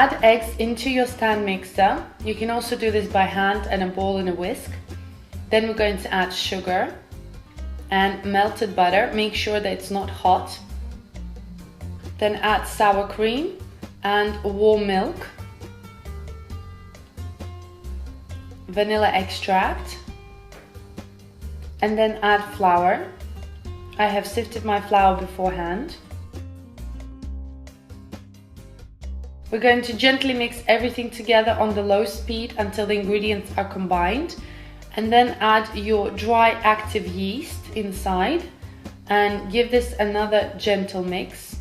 add eggs into your stand mixer. You can also do this by hand and a bowl and a whisk. Then we're going to add sugar and melted butter. Make sure that it's not hot. Then add sour cream and warm milk, vanilla extract, and then add flour. I have sifted my flour beforehand. We're going to gently mix everything together on the low speed until the ingredients are combined, and then add your dry active yeast inside and give this another gentle mix.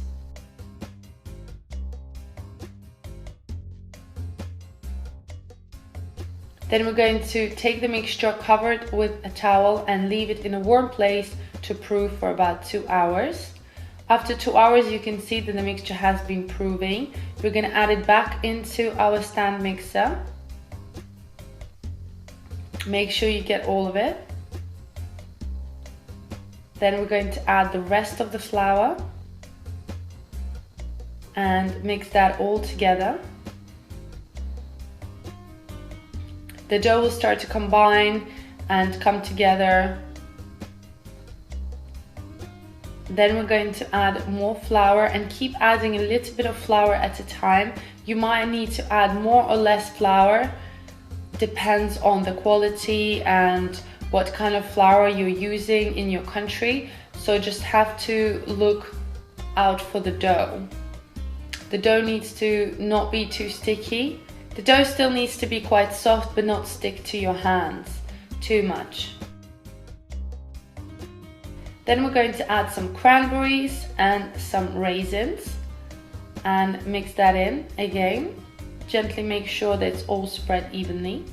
Then we're going to take the mixture, cover it with a towel and leave it in a warm place to proof for about 2 hours. After 2 hours, you can see that the mixture has been proving. We're going to add it back into our stand mixer. Make sure you get all of it. Then we're going to add the rest of the flour and mix that all together. The dough will start to combine and come together. Then we're going to add more flour and keep adding a little bit of flour at a time. You might need to add more or less flour, depends on the quality and what kind of flour you're using in your country. So just have to look out for the dough. The dough needs to not be too sticky. The dough still needs to be quite soft but not stick to your hands too much. Then we're going to add some cranberries and some raisins and mix that in again. Gently make sure that it's all spread evenly.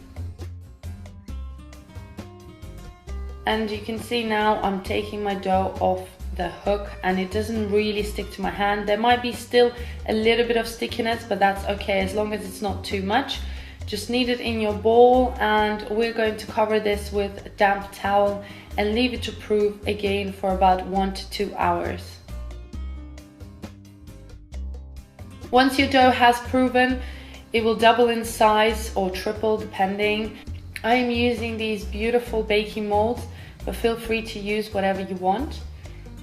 And you can see now I'm taking my dough off the hook and it doesn't really stick to my hand. There might be still a little bit of stickiness, but that's okay as long as it's not too much. Just knead it in your bowl and we're going to cover this with a damp towel and leave it to proof again for about 1 to 2 hours. Once your dough has proven, it will double in size or triple depending. I am using these beautiful baking molds, but feel free to use whatever you want.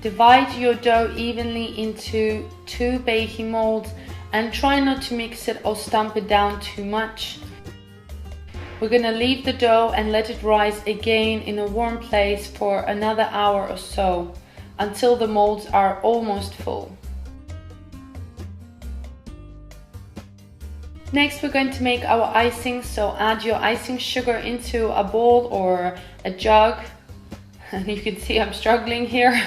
Divide your dough evenly into 2 baking molds and try not to mix it or stamp it down too much. We're going to leave the dough and let it rise again in a warm place for another hour or so until the molds are almost full. Next, we're going to make our icing, so add your icing sugar into a bowl or a jug. And you can see I'm struggling here.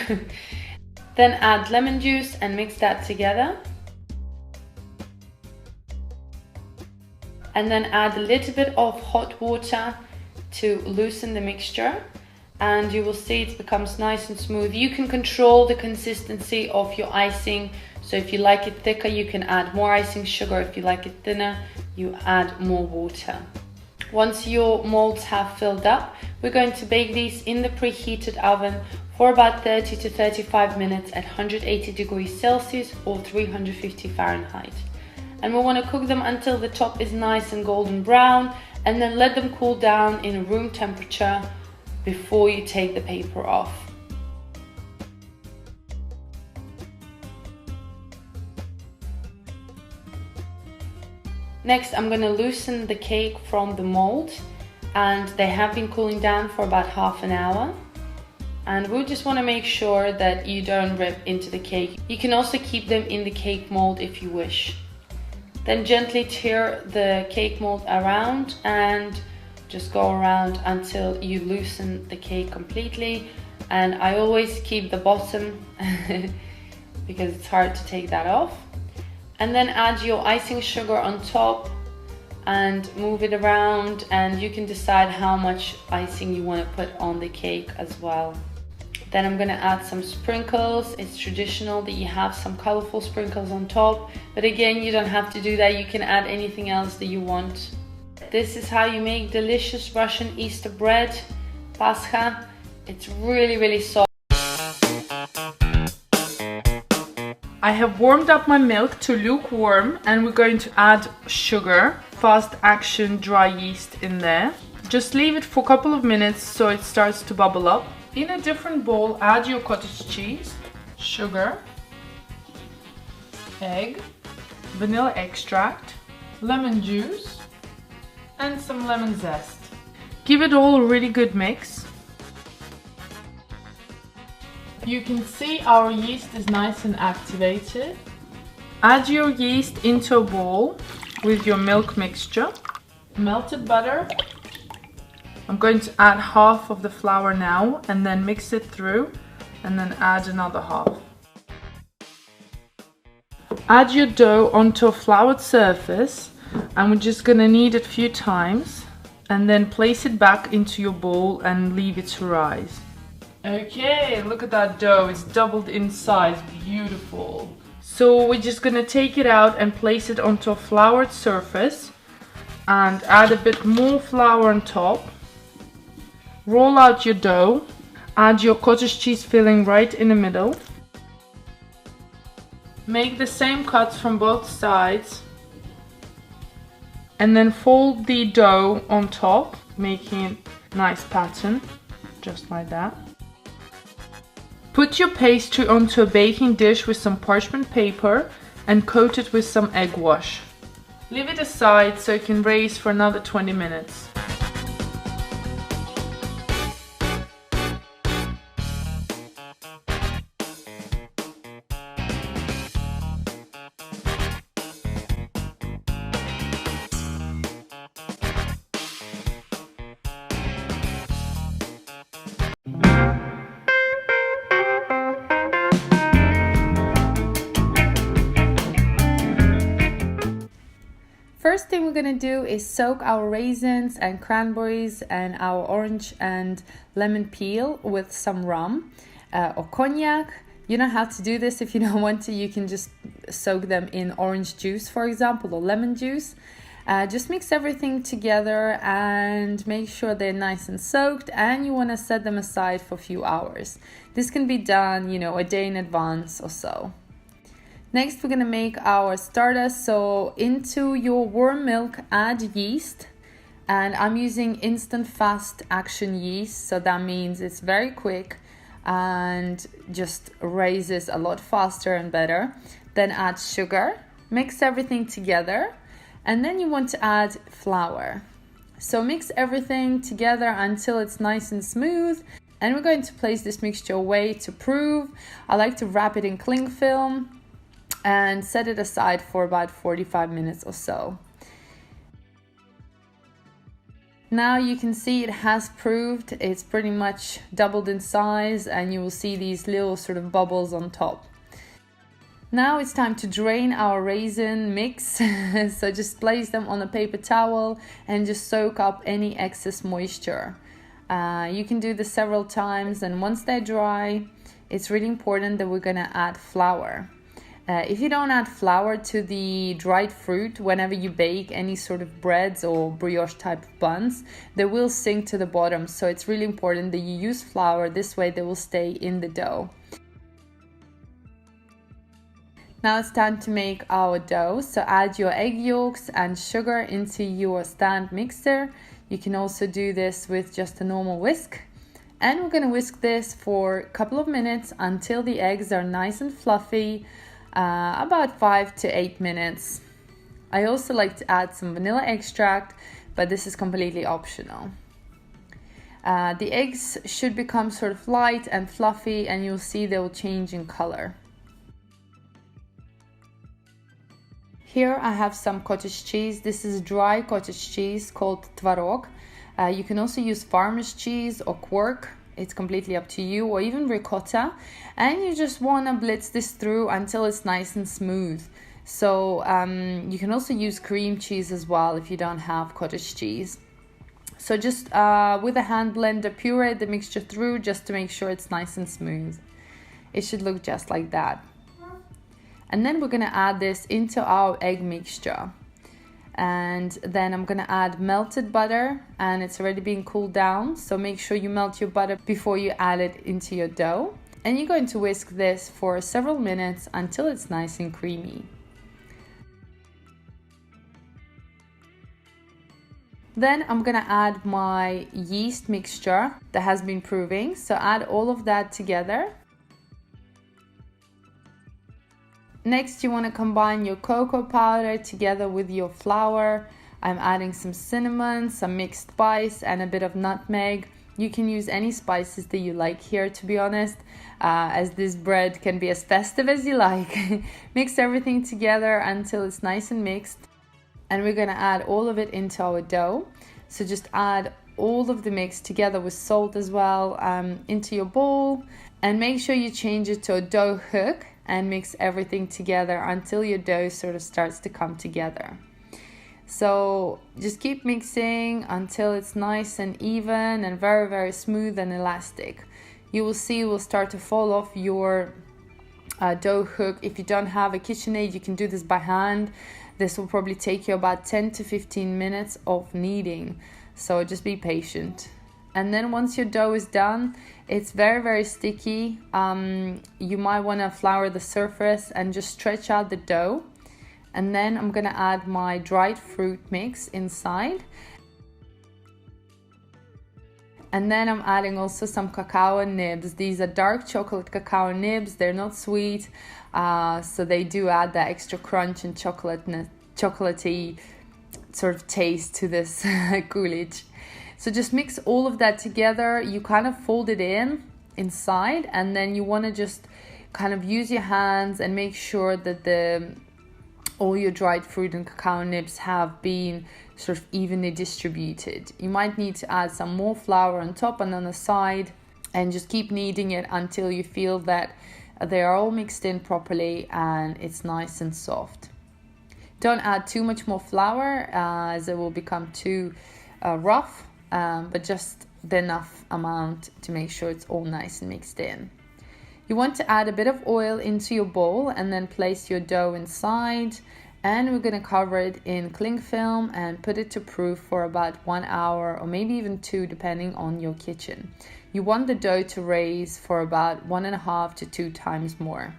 Then add lemon juice and mix that together. And then add a little bit of hot water to loosen the mixture. And you will see it becomes nice and smooth. You can control the consistency of your icing. So if you like it thicker, you can add more icing sugar. If you like it thinner, you add more water. Once your molds have filled up, we're going to bake these in the preheated oven for about 30 to 35 minutes at 180 degrees Celsius or 350 Fahrenheit. And we want to cook them until the top is nice and golden brown, and then let them cool down in room temperature before you take the paper off. Next, I'm going to loosen the cake from the mold, and they have been cooling down for about half an hour. And we just want to make sure that you don't rip into the cake. You can also keep them in the cake mold if you wish. Then gently tear the cake mold around and just go around until you loosen the cake completely. And I always keep the bottom because it's hard to take that off. And then add your icing sugar on top and move it around, and you can decide how much icing you want to put on the cake as well. Then I'm going to add some sprinkles. It's traditional that you have some colorful sprinkles on top, but again, you don't have to do that. You can add anything else that you want. This is how you make delicious Russian Easter bread, Pascha. It's really, really soft. I have warmed up my milk to lukewarm and we're going to add sugar, fast action dry yeast in there. Just leave it for a couple of minutes so it starts to bubble up. In a different bowl, add your cottage cheese, sugar, egg, vanilla extract, lemon juice, and some lemon zest. Give it all a really good mix. You can see our yeast is nice and activated. Add your yeast into a bowl with your milk mixture. Melted butter. I'm going to add half of the flour now and then mix it through and then add another half. Add your dough onto a floured surface and we're just going to knead it a few times and then place it back into your bowl and leave it to rise. Okay, look at that dough, it's doubled in size, beautiful. So we're just gonna take it out and place it onto a floured surface and add a bit more flour on top. Roll out your dough, add your cottage cheese filling right in the middle. Make the same cuts from both sides and then fold the dough on top, making a nice pattern, just like that. Put your pastry onto a baking dish with some parchment paper and coat it with some egg wash. Leave it aside so it can raise for another 20 minutes. First thing we're gonna do is soak our raisins and cranberries and our orange and lemon peel with some rum or cognac. You don't have to do this if you don't want to. You can just soak them in orange juice, for example, or lemon juice. Just mix everything together and make sure they're nice and soaked, and you want to set them aside for a few hours. This can be done, a day in advance or so. Next, we're gonna make our starter. So into your warm milk, add yeast, and I'm using instant fast action yeast. So that means it's very quick and just raises a lot faster and better. Then add sugar, mix everything together, and then you want to add flour. So mix everything together until it's nice and smooth. And we're going to place this mixture away to prove. I like to wrap it in cling film and set it aside for about 45 minutes or so. Now you can see it has proved. It's pretty much doubled in size and you will see these little sort of bubbles on top. Now it's time to drain our raisin mix. So just place them on a paper towel and just soak up any excess moisture. You can do this several times, and once they're dry, it's really important that we're gonna add flour. If you don't add flour to the dried fruit whenever you bake any sort of breads or brioche type of buns, they will sink to the bottom. So it's really important that you use flour. This way they will stay in the dough. Now it's time to make our dough. So add your egg yolks and sugar into your stand mixer. You can also do this with just a normal whisk. And we're gonna whisk this for a couple of minutes until the eggs are nice and fluffy. About 5 to 8 minutes. I also like to add some vanilla extract, but this is completely optional. The eggs should become sort of light and fluffy, and you'll see they will change in color. Here I have some cottage cheese. This is dry cottage cheese called tvarog. You can also use farmer's cheese or quark. It's completely up to you, or even ricotta, and you just want to blitz this through until it's nice and smooth. So you can also use cream cheese as well if you don't have cottage cheese. So just with a hand blender, puree the mixture through just to make sure it's nice and smooth. It should look just like that. And then we're gonna add this into our egg mixture. And then I'm gonna add melted butter, and it's already being cooled down, so make sure you melt your butter before you add it into your dough. And you're going to whisk this for several minutes until it's nice and creamy. Then I'm gonna add my yeast mixture that has been proving. So add all of that together. Next, you want to combine your cocoa powder together with your flour. I'm adding some cinnamon, some mixed spice, and a bit of nutmeg. You can use any spices that you like here, to be honest, as this bread can be as festive as you like. Mix everything together until it's nice and mixed. And we're going to add all of it into our dough. So just add all of the mix together with salt as well into your bowl. And make sure you change it to a dough hook and mix everything together until your dough sort of starts to come together. So just keep mixing until it's nice and even and very, very smooth and elastic. You will see it will start to fall off your dough hook. If you don't have a KitchenAid, you can do this by hand. This will probably take you about 10 to 15 minutes of kneading. So just be patient. And then once your dough is done, it's very, very sticky. You might want to flour the surface and just stretch out the dough. And then I'm going to add my dried fruit mix inside. And then I'm adding also some cacao nibs. These are dark chocolate cacao nibs. They're not sweet, so they do add that extra crunch and chocolatey sort of taste to this coolage. So just mix all of that together. You kind of fold it inside, and then you want to just kind of use your hands and make sure that all your dried fruit and cacao nibs have been sort of evenly distributed. You might need to add some more flour on top and on the side, and just keep kneading it until you feel that they are all mixed in properly and it's nice and soft. Don't add too much more flour as it will become too rough, but just the enough amount to make sure it's all nice and mixed in. You want to add a bit of oil into your bowl and then place your dough inside, and we're going to cover it in cling film and put it to proof for about 1 hour or maybe even 2 depending on your kitchen. You want the dough to raise for about 1.5 to 2 times more.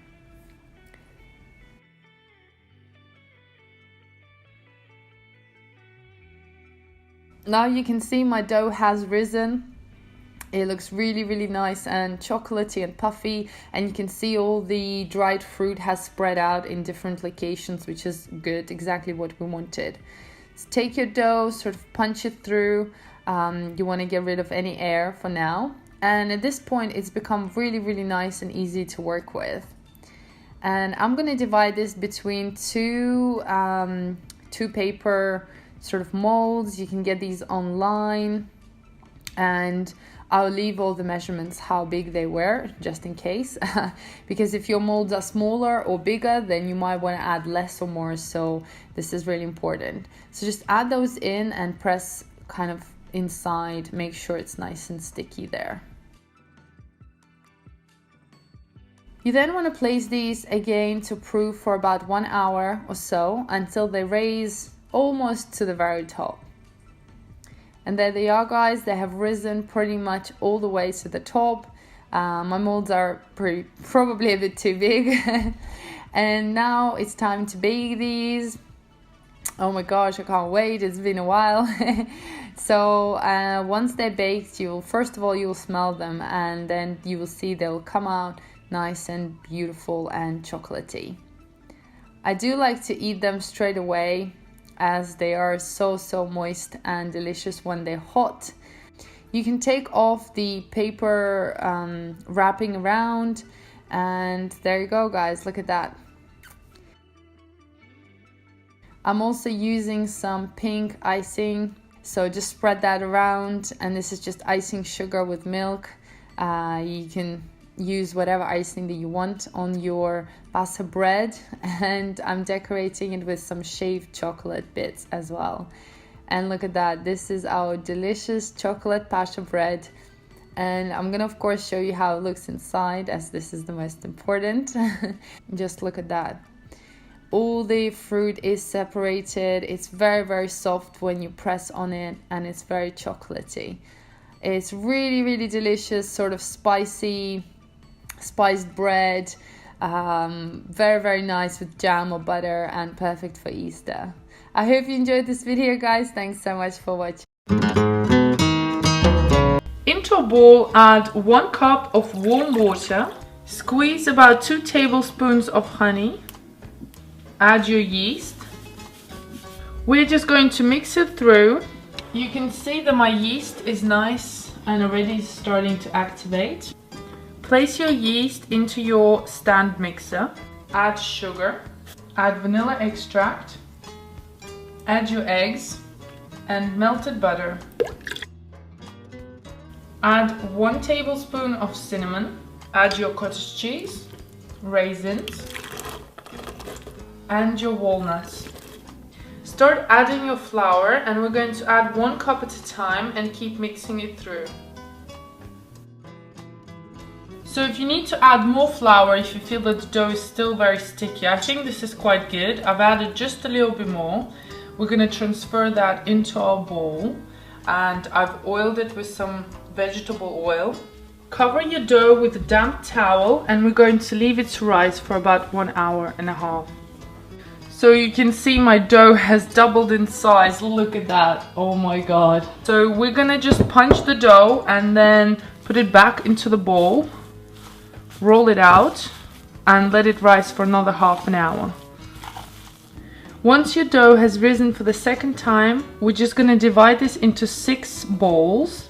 Now you can see my dough has risen. It looks really, really nice and chocolatey and puffy, and you can see all the dried fruit has spread out in different locations, which is good, exactly what we wanted. So take your dough, sort of punch it through. You want to get rid of any air for now, and at this point it's become really, really nice and easy to work with. And I'm going to divide this between two paper sort of molds. You can get these online, and I'll leave all the measurements how big they were just in case because if your molds are smaller or bigger, then you might want to add less or more, so this is really important. So just add those in and press kind of inside, make sure it's nice and sticky there. You then want to place these again to proof for about 1 hour or so until they raise almost to the very top. And there they are, guys. They have risen pretty much all the way to the top. My molds are probably a bit too big. And now it's time to bake these. Oh my gosh, I can't wait. It's been a while. So once they're baked, first of all you'll smell them, and then you will see they'll come out nice and beautiful and chocolatey. I do like to eat them straight away, as they are so moist and delicious when they're hot. You can take off the paper wrapping around, and there you go, guys. Look at that. I'm also using some pink icing, so just spread that around, and this is just icing sugar with milk. You can use whatever icing that you want on your pasta bread, and I'm decorating it with some shaved chocolate bits as well. And look at that, this is our delicious chocolate pasta bread, and I'm gonna of course show you how it looks inside, as this is the most important. Just look at that. All the fruit is separated. It's very soft when you press on it, and it's very chocolatey. It's really delicious, sort of spicy spiced bread. Very, very nice with jam or butter and perfect for Easter. I hope you enjoyed this video, guys. Thanks so much for watching. Into a bowl, add 1 cup of warm water. Squeeze about 2 tablespoons of honey. Add your yeast. We're just going to mix it through. You can see that my yeast is nice and already starting to activate. Place your yeast into your stand mixer. Add sugar. Add vanilla extract. Add your eggs and melted butter. Add 1 tablespoon of cinnamon. Add your cottage cheese, raisins, and your walnuts. Start adding your flour, and we're going to add 1 cup at a time and keep mixing it through. So if you need to add more flour, if you feel that the dough is still very sticky, I think this is quite good. I've added just a little bit more. We're going to transfer that into our bowl, and I've oiled it with some vegetable oil. Cover your dough with a damp towel, and we're going to leave it to rise for about 1.5 hours. So you can see my dough has doubled in size. Look at that. Oh my god. So we're gonna just punch the dough and then put it back into the bowl, roll it out, and let it rise for another half an hour. Once your dough has risen for the second time, we're just gonna divide this into 6 balls.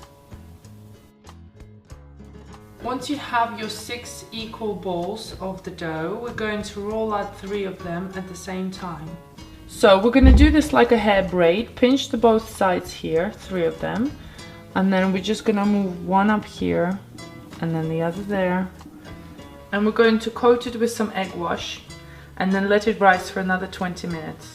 Once you have your 6 equal balls of the dough, we're going to roll out 3 of them at the same time. So we're going to do this like a hair braid. Pinch the both sides here, 3 of them. And then we're just going to move 1 up here and then the other there. And we're going to coat it with some egg wash and then let it rise for another 20 minutes.